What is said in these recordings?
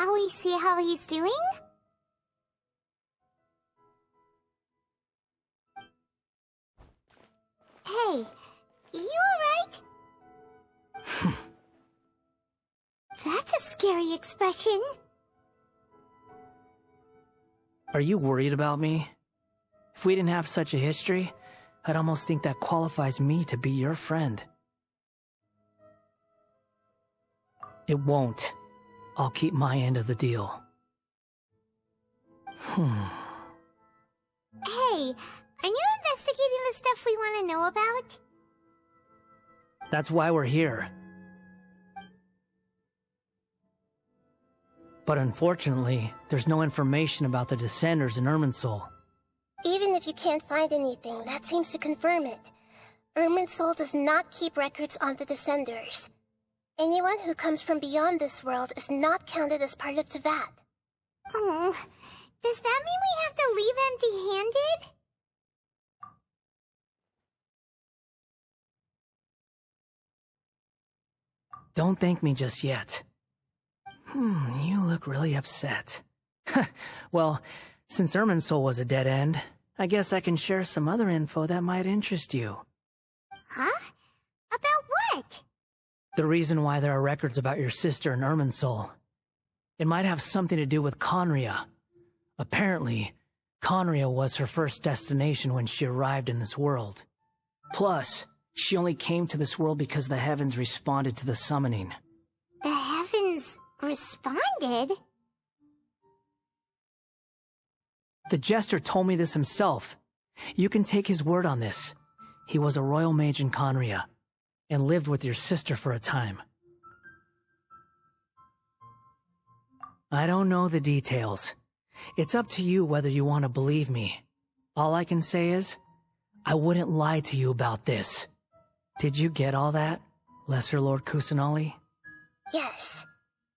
Shall we see how he's doing? Hey, you alright? That's a scary expression. Are you worried about me? If we didn't have such a history, I'd almost think that qualifies me to be your friend. It won't. I'll keep my end of the deal. Hey, are you investigating the stuff we want to know about? That's why we're here. But unfortunately, there's no information about the Descenders in Irminsul. Even if you can't find anything, that seems to confirm it. Irminsul does not keep records on the Descenders. Anyone who comes from beyond this world is not counted as part of Teyvat. Oh, does that mean we have to leave empty-handed? Don't thank me just yet. You look really upset. Well, since Irminsul was a dead end, I guess I can share some other info that might interest you. Huh? About what? The reason why there are records about your sister in Irminsul. It might have something to do with Conria. Apparently, Conria was her first destination when she arrived in this world. Plus, she only came to this world because the heavens responded to the summoning. The heavens responded? The Jester told me this himself. You can take his word on this. He was a royal mage in Conria, and lived with your sister for a time. I don't know the details. It's up to you whether you want to believe me. All I can say is, I wouldn't lie to you about this. Did you get all that, Lesser Lord Kusanali? Yes.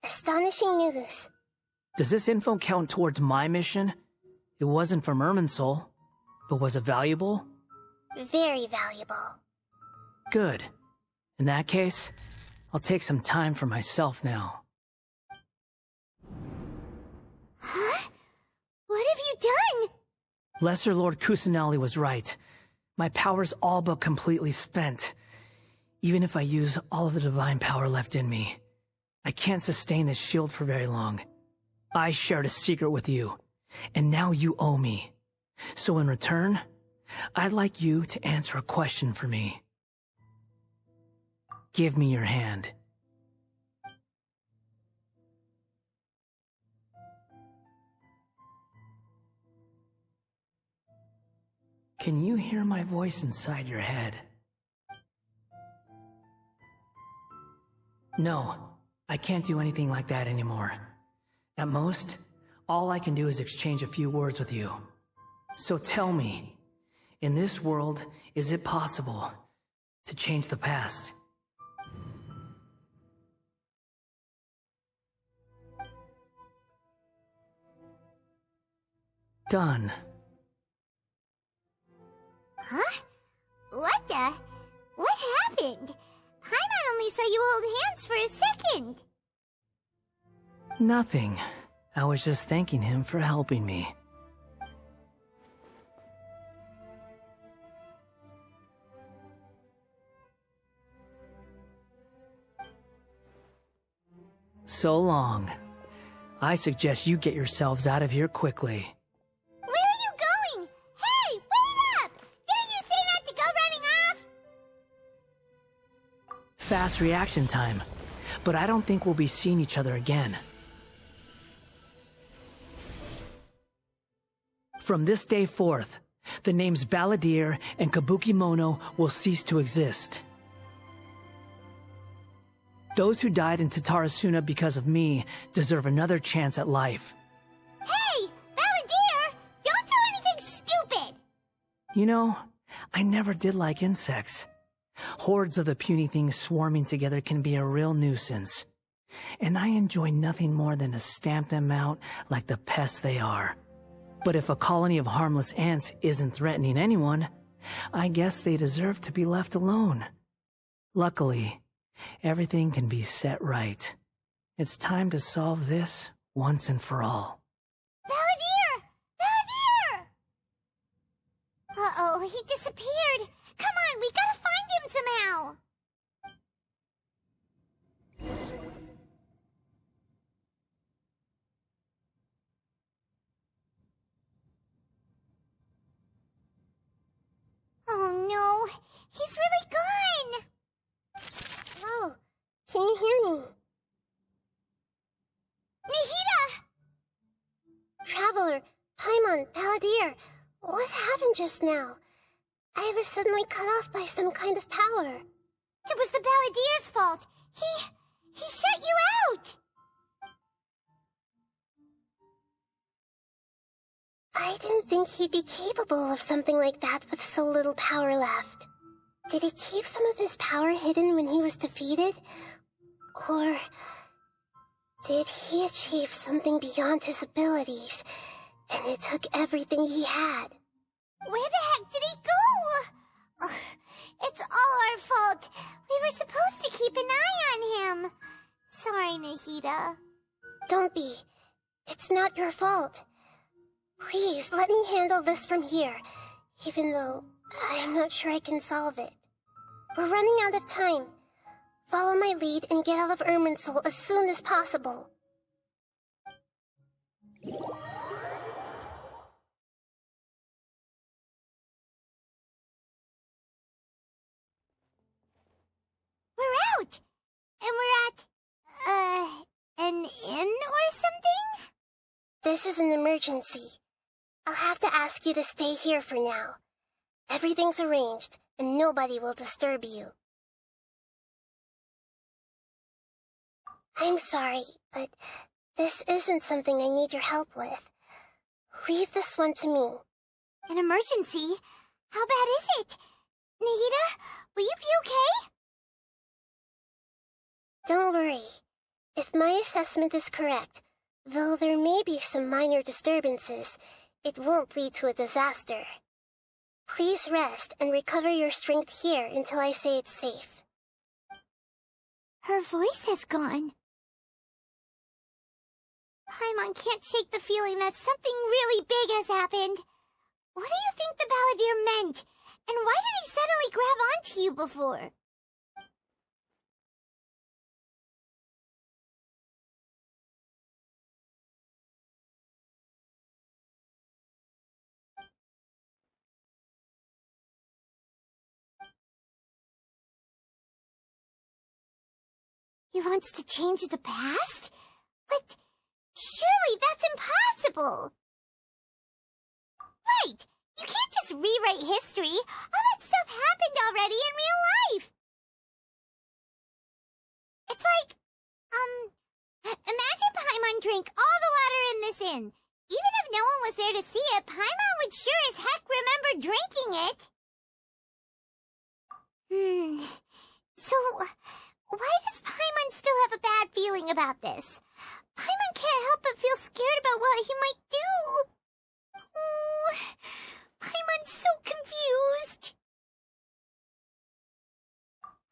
Astonishing news. Does this info count towards my mission? It wasn't from Irminsul, but was it valuable? Very valuable. Good. In that case, I'll take some time for myself now. Huh? What have you done? Lesser Lord Kusanali was right. My power's all but completely spent. Even if I use all of the divine power left in me, I can't sustain this shield for very long. I shared a secret with you, and now you owe me. So in return, I'd like you to answer a question for me. Give me your hand. Can you hear my voice inside your head? No, I can't do anything like that anymore. At most, all I can do is exchange a few words with you. So tell me, in this world, is it possible to change the past? Done. Huh? What the? What happened? Paimon only saw you hold hands for a second. Nothing. I was just thanking him for helping me. So long. I suggest you get yourselves out of here quickly. Where are you going? Hey, wait up! Didn't you say not to go running off? Fast reaction time. But I don't think we'll be seeing each other again. From this day forth, the names Balladeer and Kabukimono will cease to exist. Those who died in Tatarasuna because of me deserve another chance at life. Hey, Balladeer! Don't do anything stupid! You know, I never did like insects. Hordes of the puny things swarming together can be a real nuisance. And I enjoy nothing more than to stamp them out like the pests they are. But if a colony of harmless ants isn't threatening anyone, I guess they deserve to be left alone. Luckily, everything can be set right. It's time to solve this once and for all. Balladeer! Balladeer! Uh-oh, he disappeared. Come on, we gotta find him somehow. Oh no, he's really gone. Oh, can you hear me? Nahida! Traveler, Paimon, Balladeer, what happened just now? I was suddenly cut off by some kind of power. It was the Balladeer's fault. He shut you out. I didn't think he'd be capable of something like that with so little power left. Did he keep some of his power hidden when he was defeated? Or did he achieve something beyond his abilities, and it took everything he had? Where the heck did he go? Ugh, it's all our fault. We were supposed to keep an eye on him. Sorry, Nahida. Don't be. It's not your fault. Please, let me handle this from here, even though I'm not sure I can solve it. We're running out of time. Follow my lead and get out of Irminsul as soon as possible. We're out! And we're at, an inn or something? This is an emergency. I'll have to ask you to stay here for now. Everything's arranged, and nobody will disturb you. I'm sorry, but this isn't something I need your help with. Leave this one to me. An emergency? How bad is it? Nahida, will you be okay? Don't worry. If my assessment is correct, though there may be some minor disturbances, it won't lead to a disaster. Please rest and recover your strength here until I say it's safe. Her voice has gone. Paimon can't shake the feeling that something really big has happened. What do you think the Balladeer meant? And why did he suddenly grab onto you before? He wants to change the past? But surely that's impossible! Right! You can't just rewrite history! All that stuff happened already in real life! It's like, imagine Paimon drank all the water in this inn. Even if no one was there to see it, Paimon would sure as heck remember drinking it! So, why does Paimon still have a bad feeling about this? Paimon can't help but feel scared about what he might do. Oh, Paimon's so confused.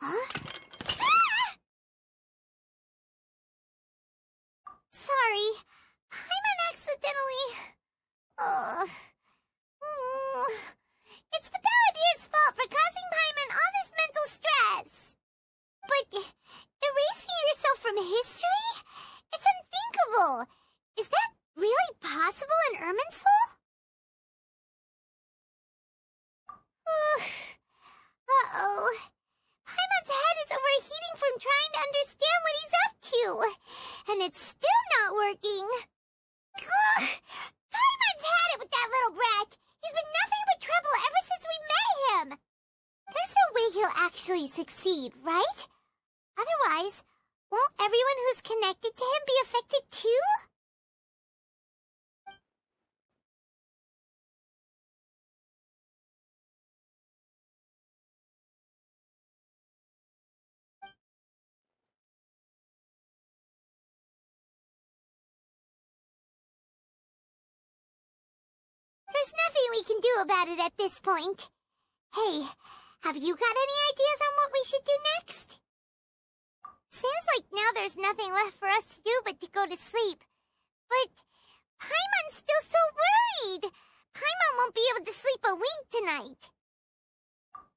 Huh? Ah! Sorry, Paimon accidentally... It's the Balladeer's fault for causing Paimon all this mental stress. But erasing yourself from history? It's unthinkable. Is that really possible in Irminsul? Uh-oh. Paimon's head is overheating from trying to understand what he's up to. And it's still not working. Ugh. Paimon's had it with that little brat. He's been nothing but trouble ever since we met him. There's no way he'll actually succeed, right? Otherwise, won't everyone who's connected to him be affected too? There's nothing we can do about it at this point. Hey, have you got any ideas on what we should do next? Seems like now there's nothing left for us to do but to go to sleep. But Paimon's still so worried. Paimon won't be able to sleep a wink tonight.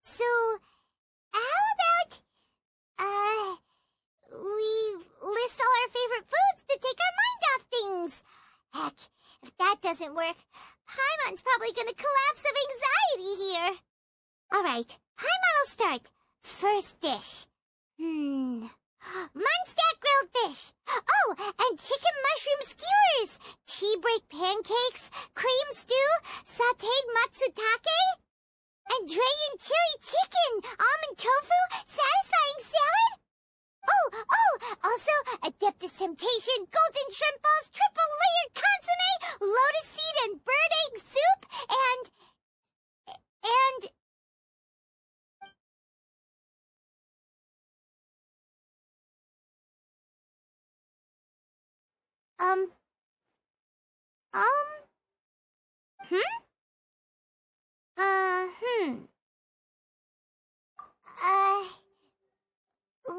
So, how about, we list all our favorite foods to take our mind off things? Heck, if that doesn't work, Paimon's probably gonna collapse of anxiety here. Alright, Paimon will start. First dish. Munstack grilled fish. Oh, and chicken mushroom skewers. Tea break pancakes, cream stew, sauteed matsutake, and Dragon chili chicken, almond tofu, satisfying salad. Oh, also Adeptus Temptation, golden shrimp balls, triple layered consomme, lotus seed and bird egg soup, and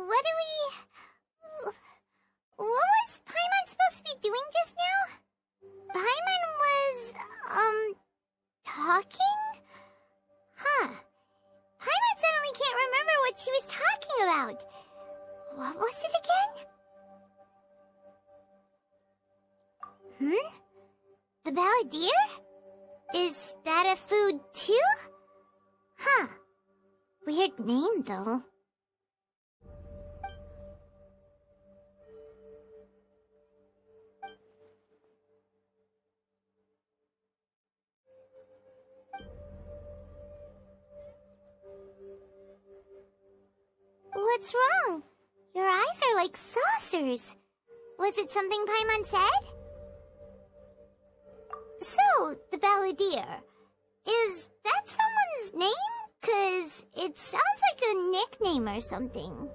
what was Paimon supposed to be doing just now? Paimon was, talking? Huh. Paimon suddenly can't remember what she was talking about. What was it again? The balladeer? Is that a food too? Huh. Weird name, though. What's wrong? Your eyes are like saucers. Was it something Paimon said? So, the balladeer. Is that someone's name? 'Cause it sounds like a nickname or something.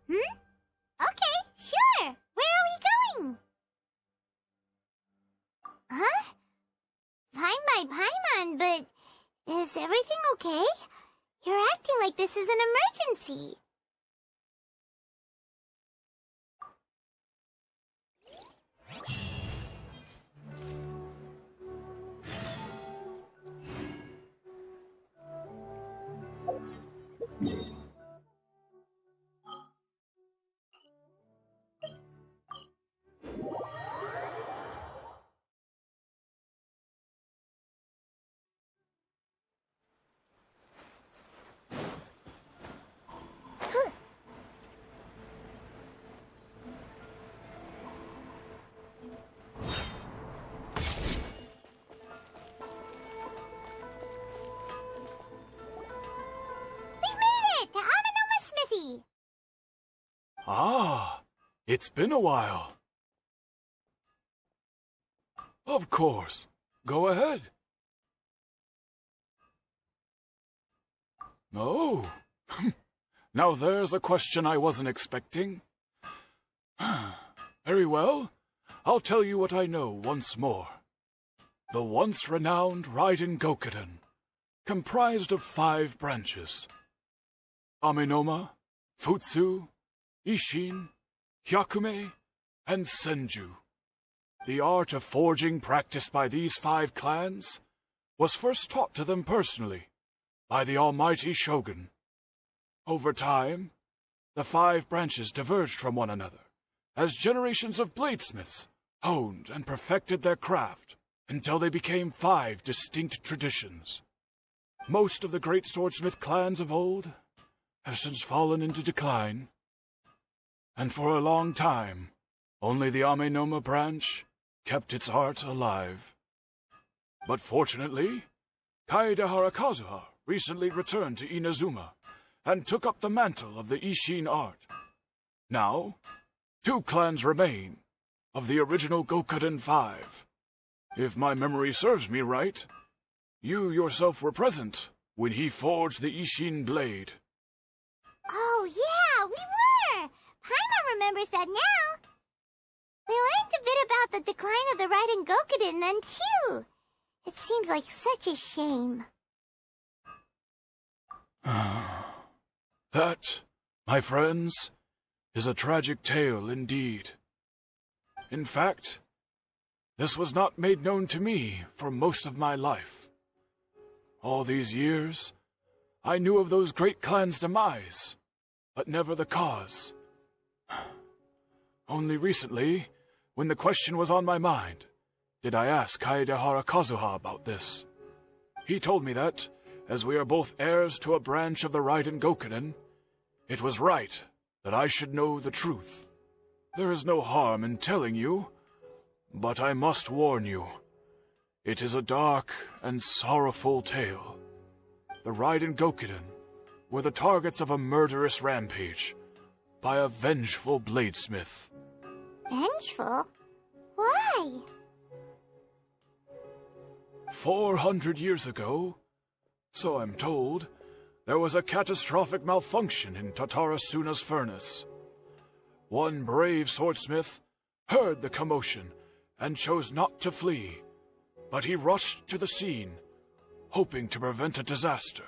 Okay, sure. Where are we going? Huh? Fine by Paimon, but is everything okay? You're acting like this is an emergency. Ah, it's been a while. Of course. Go ahead. Oh, now there's a question I wasn't expecting. Very well. I'll tell you what I know once more. The once renowned Raiden Gokuden, comprised of 5 branches. Amenoma, Futsu, Ishin, Hyakume, and Senju. The art of forging practiced by these 5 clans was first taught to them personally by the almighty Shogun. Over time, the 5 branches diverged from one another as generations of bladesmiths honed and perfected their craft until they became 5 distinct traditions. Most of the great swordsmith clans of old have since fallen into decline, and for a long time, only the Amenoma branch kept its art alive. But fortunately, Kaede Harakazuha recently returned to Inazuma and took up the mantle of the Ishin art. Now, 2 clans remain of the original Gokuden 5. If my memory serves me right, you yourself were present when he forged the Ishin blade. Oh, yeah, we were! Paimon remembers that now. We learned a bit about the decline of the Raiden Gokuden then, too. It seems like such a shame. That, my friends, is a tragic tale indeed. In fact, this was not made known to me for most of my life. All these years, I knew of those great clans' demise, but never the cause. Only recently, when the question was on my mind, did I ask Kaedehara Kazuha about this. He told me that, as we are both heirs to a branch of the Raiden Gokunin, it was right that I should know the truth. There is no harm in telling you, but I must warn you. It is a dark and sorrowful tale. The Raiden Gokunin were the targets of a murderous rampage by a vengeful bladesmith. Vengeful? Why? 400 years ago, so I'm told, there was a catastrophic malfunction in Tatarasuna's furnace. One brave swordsmith heard the commotion and chose not to flee, but he rushed to the scene, hoping to prevent a disaster.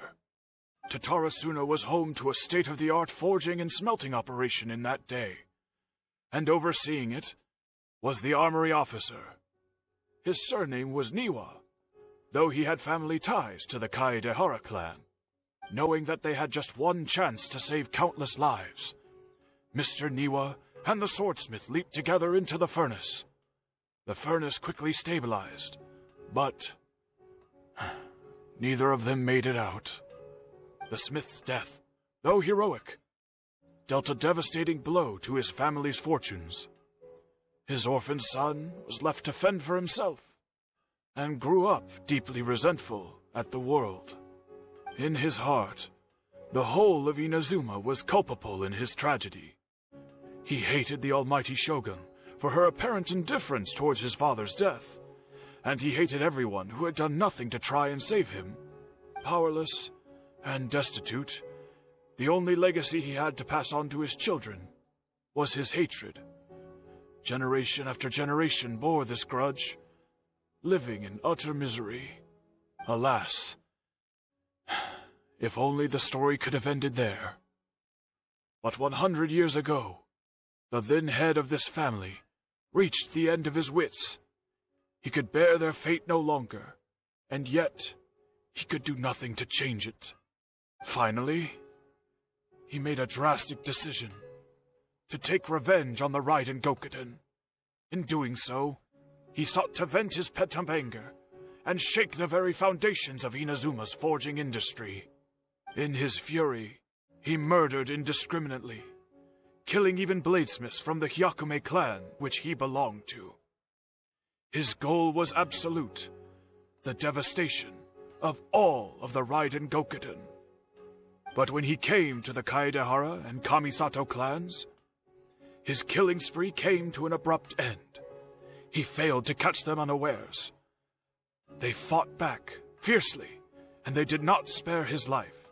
Tatarasuna was home to a state-of-the-art forging and smelting operation in that day, and overseeing it was the armory officer. His surname was Niwa, though he had family ties to the Kaedehara clan. Knowing that they had just one chance to save countless lives, Mr. Niwa and the swordsmith leaped together into the furnace. The furnace quickly stabilized, but neither of them made it out. The smith's death, though heroic, dealt a devastating blow to his family's fortunes. His orphan son was left to fend for himself, and grew up deeply resentful at the world. In his heart, the whole of Inazuma was culpable in his tragedy. He hated the almighty shogun for her apparent indifference towards his father's death, and he hated everyone who had done nothing to try and save him. Powerless and destitute, the only legacy he had to pass on to his children was his hatred. Generation after generation bore this grudge, living in utter misery. Alas, if only the story could have ended there. But 100 years ago, the then head of this family reached the end of his wits. He could bear their fate no longer, and yet he could do nothing to change it. Finally, he made a drastic decision to take revenge on the Raiden Gokunin. In doing so, he sought to vent his pent-up anger and shake the very foundations of Inazuma's forging industry. In his fury, he murdered indiscriminately, killing even bladesmiths from the Hyakume clan which he belonged to. His goal was absolute, the devastation of all of the Raiden Gokunin. But when he came to the Kaedehara and Kamisato clans, his killing spree came to an abrupt end. He failed to catch them unawares. They fought back fiercely, and they did not spare his life.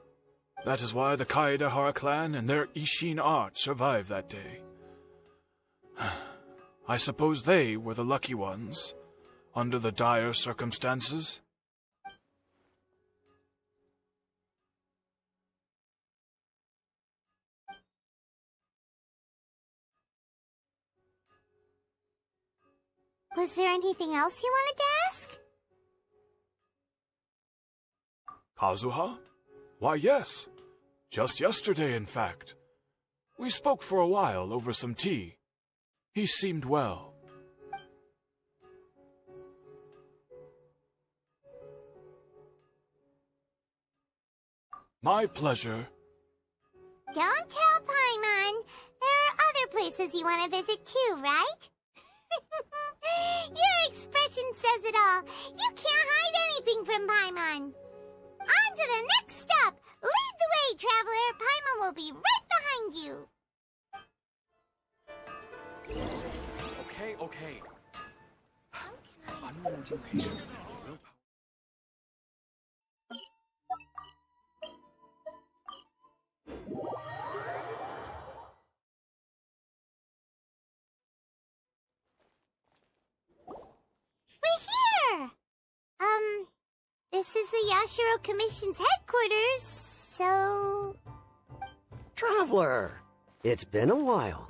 That is why the Kaedehara clan and their Ishin art survived that day. I suppose they were the lucky ones, under the dire circumstances. Was there anything else you wanted to ask? Kazuha? Why, yes. Just yesterday, in fact. We spoke for a while over some tea. He seemed well. My pleasure. Don't tell Paimon. There are other places you want to visit too, right? Your expression says it all. You can't hide anything from Paimon. On to the next stop. Lead the way, traveler. Paimon will be right behind you. Okay. Unrelenting patience and willpower. We're here! This is the Yashiro Commission's headquarters, so So... Traveler, it's been a while.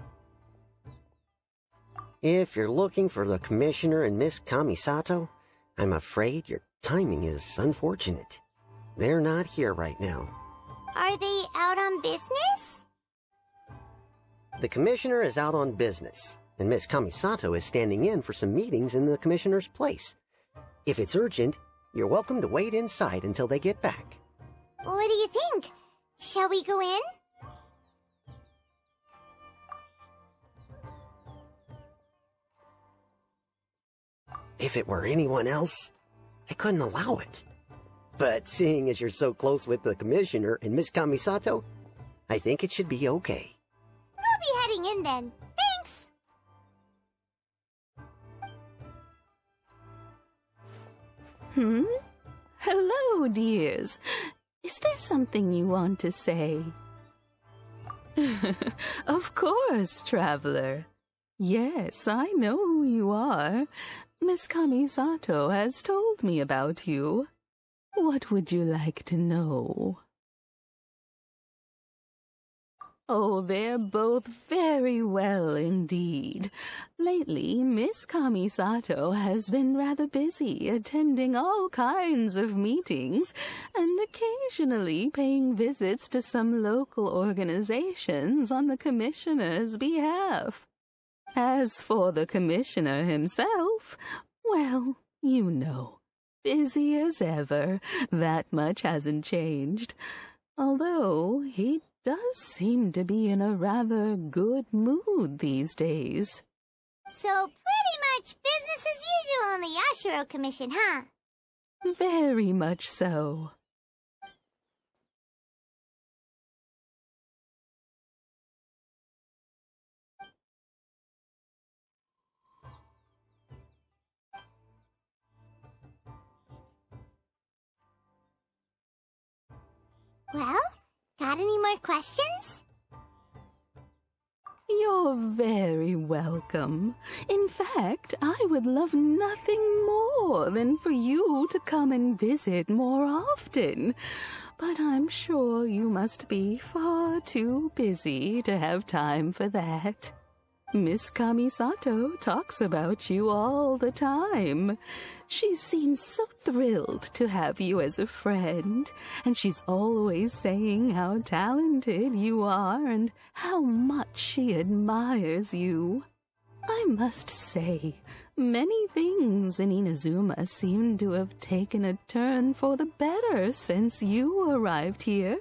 If you're looking for the Commissioner and Miss Kamisato, I'm afraid your timing is unfortunate. They're not here right now. Are they out on business? The Commissioner is out on business, and Miss Kamisato is standing in for some meetings in the Commissioner's place. If it's urgent, you're welcome to wait inside until they get back. What do you think? Shall we go in? If it were anyone else, I couldn't allow it. But seeing as you're so close with the Commissioner and Miss Kamisato, I think it should be okay. We'll be heading in then. Thanks! Hello, dears. Is there something you want to say? Of course, traveler. Yes, I know who you are. Miss Kamisato has told me about you. What would you like to know? Oh, they're both very well indeed. Lately, Miss Kamisato has been rather busy attending all kinds of meetings and occasionally paying visits to some local organizations on the Commissioner's behalf. As for the Commissioner himself, well, you know, busy as ever. That much hasn't changed. Although he does seem to be in a rather good mood these days. So pretty much business as usual on the Yashiro Commission, huh? Very much so. Well, got any more questions? You're very welcome. In fact, I would love nothing more than for you to come and visit more often. But I'm sure you must be far too busy to have time for that. Miss Kamisato talks about you all the time. She seems so thrilled to have you as a friend, and she's always saying how talented you are and how much she admires you. I must say, many things in Inazuma seem to have taken a turn for the better since you arrived here.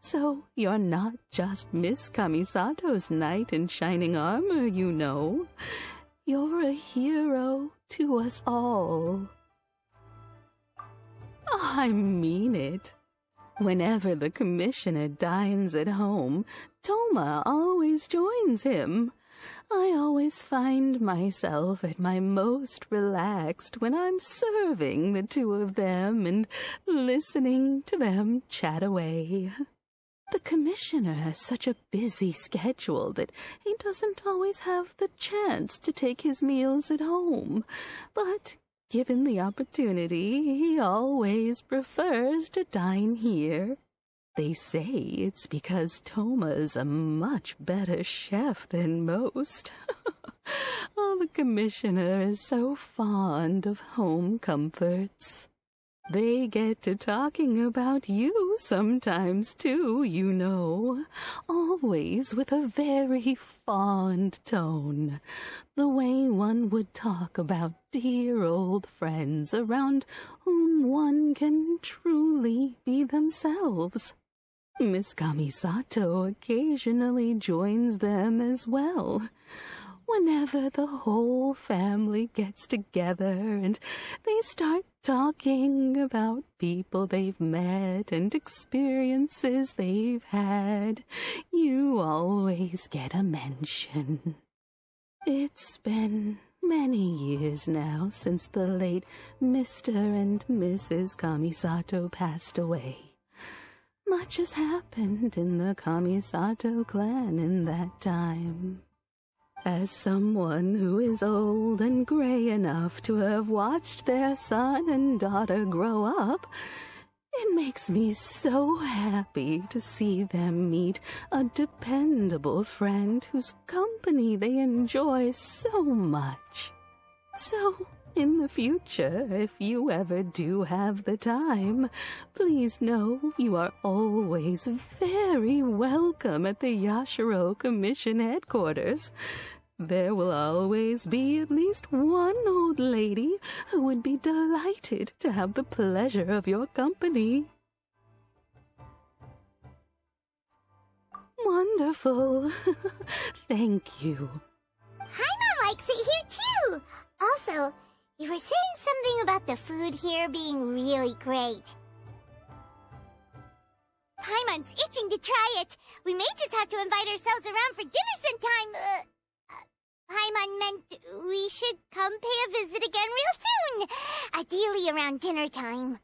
So you're not just Miss Kamisato's knight in shining armor, you know. You're a hero to us all. I mean it. Whenever the Commissioner dines at home, Toma always joins him. I always find myself at my most relaxed when I'm serving the two of them and listening to them chat away. The Commissioner has such a busy schedule that he doesn't always have the chance to take his meals at home, but given the opportunity, he always prefers to dine here. They say it's because Toma's a much better chef than most. Oh, the Commissioner is so fond of home comforts. They get to talking about you sometimes, too, you know, always with a very fond tone, the way one would talk about dear old friends around whom one can truly be themselves. Miss Kamisato occasionally joins them as well. Whenever the whole family gets together and they start talking about people they've met and experiences they've had, you always get a mention. It's been many years now since the late Mr. and Mrs. Kamisato passed away. Much has happened in the Kamisato clan in that time. As someone who is old and gray enough to have watched their son and daughter grow up, It makes me so happy to see them meet a dependable friend whose company they enjoy so much. So, in the future, if you ever do have the time, please know you are always very welcome at the Yashiro Commission headquarters. There will always be at least one old lady who would be delighted to have the pleasure of your company. Wonderful. Thank you. Paimon likes it here too. Also, you were saying something about the food here being really great. Paimon's itching to try it. We may just have to invite ourselves around for dinner sometime. Paimon meant we should come pay a visit again real soon. Ideally around dinner time.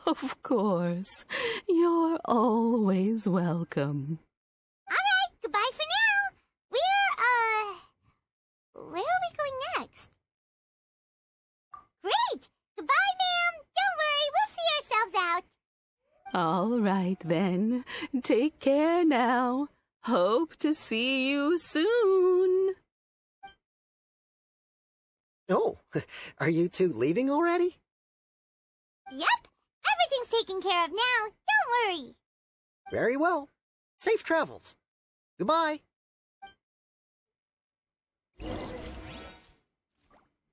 Of course. You're always welcome. Alright, goodbye for now. Where are we going next? Great! Goodbye, ma'am! Don't worry, we'll see ourselves out. All right, then. Take care now. Hope to see you soon. Oh, are you two leaving already? Yep, everything's taken care of now. Don't worry. Very well. Safe travels. Goodbye.